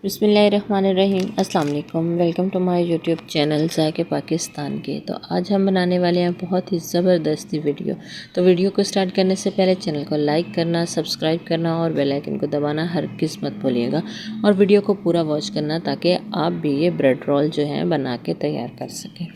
बिस्मिल्लाहिर्रहमानिर्रहीम। अस्सलाम वालेकुम। Welcome to my YouTube channel ज़ायके पाकिस्तान के। तो आज हम बनाने वाले हैं बहुत ही ज़बरदस्ती वीडियो। तो वीडियो को स्टार्ट करने से पहले चैनल को लाइक करना, सब्सक्राइब करना और बेल आइकन को दबाना हरगिज़ मत भूलिएगा और वीडियो को पूरा वॉच करना ताकि आप भी ये ब्रेड रोल जो है बना के तैयार कर सकें।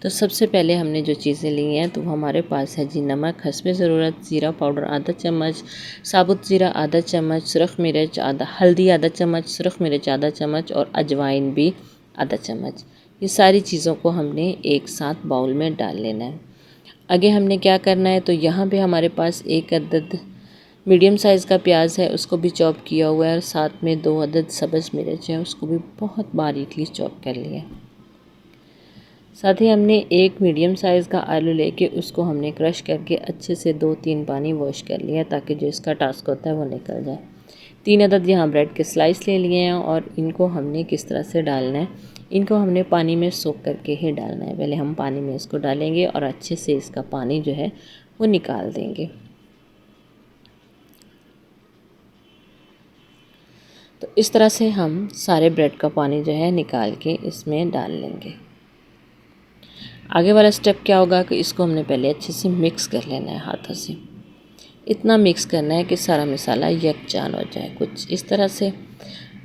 तो सबसे पहले हमने जो चीज़ें ली हैं तो हमारे पास है जी नमक हस्बे ज़रूरत, ज़ीरा पाउडर आधा चम्मच, साबुत ज़ीरा आधा चम्मच, सुरख मिर्च हल्दी आधा चम्मच, सुरख मिर्च आधा चम्मच और अजवाइन भी आधा चम्मच। ये सारी चीज़ों को हमने एक साथ बाउल में डाल लेना है। आगे हमने क्या करना है तो यहाँ पे हमारे पास एक अदद मीडियम साइज़ का प्याज है, उसको भी चॉप किया हुआ है और साथ में 2 अदद सब्ज़ मिर्च है, उसको भी बहुत बारीकली चॉप कर लिया है। साथ ही हमने एक मीडियम साइज़ का आलू लेके उसको हमने क्रश करके अच्छे से 2-3 पानी वॉश कर लिया ताकि जो इसका टास्क होता है वो निकल जाए। 3 अदद यहाँ ब्रेड के स्लाइस ले लिए हैं और इनको हमने किस तरह से डालना है, इनको हमने पानी में सोख करके ही डालना है। पहले हम पानी में इसको डालेंगे और अच्छे से इसका पानी जो है वो निकाल देंगे। तो इस तरह से हम सारे ब्रेड का पानी जो है निकाल के इसमें डाल लेंगे। आगे वाला स्टेप क्या होगा कि इसको हमने पहले अच्छे से मिक्स कर लेना है हाथों से। इतना मिक्स करना है कि सारा मसाला यकजान हो जाए, कुछ इस तरह से।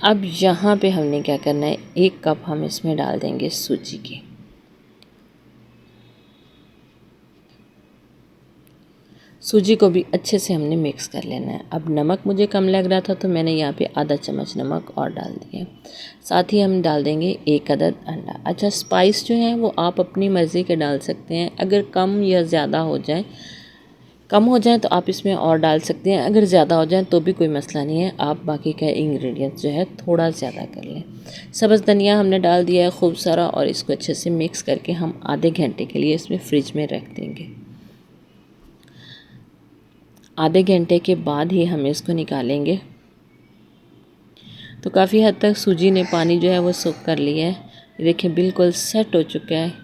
अब यहाँ पे हमने क्या करना है, 1 कप हम इसमें डाल देंगे सूजी की। सूजी को भी अच्छे से हमने मिक्स कर लेना है। अब नमक मुझे कम लग रहा था तो मैंने यहाँ पे आधा चम्मच नमक और डाल दिया। साथ ही हम डाल देंगे 1 अदद अंडा। अच्छा, स्पाइस जो है वो आप अपनी मर्ज़ी के डाल सकते हैं। अगर कम या ज़्यादा हो जाए, कम हो जाए तो आप इसमें और डाल सकते हैं, अगर ज़्यादा हो जाए तो भी कोई मसला नहीं है, आप बाकी का इंग्रेडिएंट्स जो है थोड़ा ज़्यादा कर लें। सब्ज़ धनिया हमने डाल दिया है खूब सारा और इसको अच्छे से मिक्स करके हम आधे घंटे के लिए इसमें फ्रिज में रख देंगे। आधे घंटे के बाद ही हम इसको निकालेंगे। तो काफ़ी हद तक सूजी ने पानी जो है वो सोख कर लिया है। ये देखिए बिल्कुल सेट हो चुका है।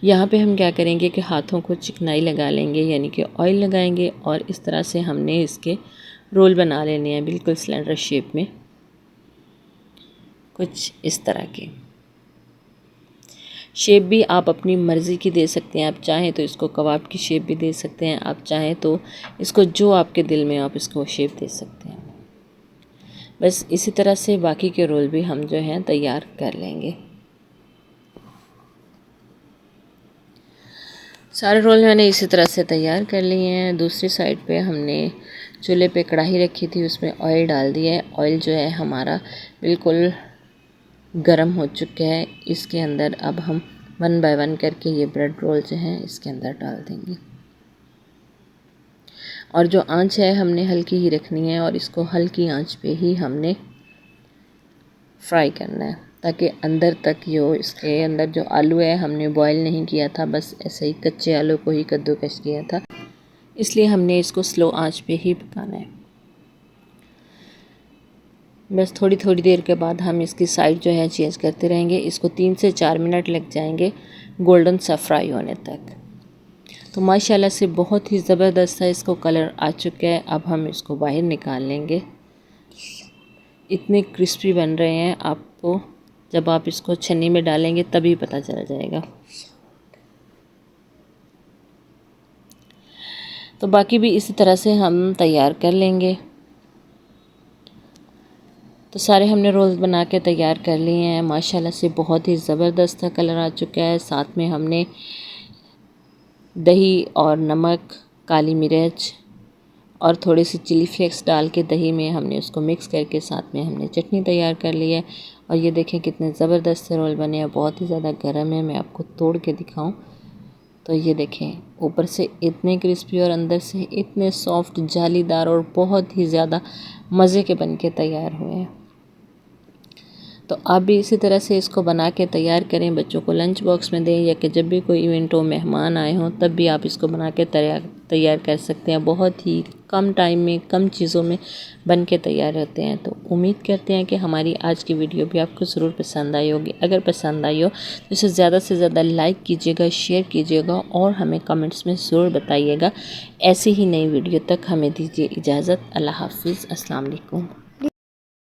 यहाँ पे हम क्या करेंगे कि हाथों को चिकनाई लगा लेंगे, यानी कि ऑयल लगाएंगे और इस तरह से हमने इसके रोल बना लेने हैं बिल्कुल सिलेंडर शेप में, कुछ इस तरह के। शेप भी आप अपनी मर्ज़ी की दे सकते हैं, आप चाहें तो इसको कबाब की शेप भी दे सकते हैं, आप चाहें तो इसको जो आपके दिल में आप इसको शेप दे सकते हैं। बस इसी तरह से बाकी के रोल भी हम जो हैं तैयार कर लेंगे। सारे रोल मैंने इसी तरह से तैयार कर लिए हैं। दूसरी साइड पे हमने चूल्हे पे कढ़ाई रखी थी, उसमें ऑयल डाल दिया है। ऑयल जो है हमारा बिल्कुल गरम हो चुका है। इसके अंदर अब हम 1 बाय 1 करके ये ब्रेड रोल जो हैं इसके अंदर डाल देंगे और जो आंच है हमने हल्की ही रखनी है और इसको हल्की आंच पे ही हमने फ्राई करना है ताकि अंदर तक जो इसके अंदर जो आलू है हमने बॉईल नहीं किया था, बस ऐसे ही कच्चे आलू को ही कद्दूकस किया था, इसलिए हमने इसको स्लो आंच पे ही पकाना है। बस थोड़ी थोड़ी देर के बाद हम इसकी साइड जो है चेंज करते रहेंगे। इसको 3 से 4 मिनट लग जाएंगे गोल्डन सा फ्राई होने तक। तो माशाल्लाह से बहुत ही ज़बरदस्त सा इसको कलर आ चुका है। अब हम इसको बाहर निकाल लेंगे। इतने क्रिस्पी बन रहे हैं, आपको जब आप इसको छन्नी में डालेंगे तभी पता चल जाएगा। तो बाकी भी इसी तरह से हम तैयार कर लेंगे। तो सारे हमने रोल्स बना के तैयार कर लिए हैं। माशाल्लाह से बहुत ही ज़बरदस्त सा कलर आ चुका है। साथ में हमने दही और नमक, काली मिर्च और थोड़ी सी चिली फ्लेक्स डाल के दही में हमने उसको मिक्स करके साथ में हमने चटनी तैयार कर ली है। और ये देखें कितने ज़बरदस्त से रोल बने हैं, बहुत ही ज़्यादा गर्म है। मैं आपको तोड़ के दिखाऊं तो ये देखें ऊपर से इतने क्रिस्पी और अंदर से इतने सॉफ्ट, जालीदार और बहुत ही ज़्यादा मज़े के बन के तैयार हुए हैं। तो आप भी इसी तरह से इसको बना के तैयार करें, बच्चों को लंच बॉक्स में दें या कि जब भी कोई इवेंट हो, मेहमान आए हों, तब भी आप इसको बना के तैयार कर सकते हैं। बहुत ही कम टाइम में, कम चीज़ों में बन के तैयार रहते हैं। तो उम्मीद करते हैं कि हमारी आज की वीडियो भी आपको ज़रूर पसंद आई होगी। अगर पसंद आई हो तो इसे ज़्यादा से ज़्यादा लाइक कीजिएगा, शेयर कीजिएगा और हमें कमेंट्स में ज़रूर बताइएगा। ऐसी ही नई वीडियो तक हमें दीजिए इजाज़त। अल्लाह हाफ़िज़। अस्सलाम वालेकुम।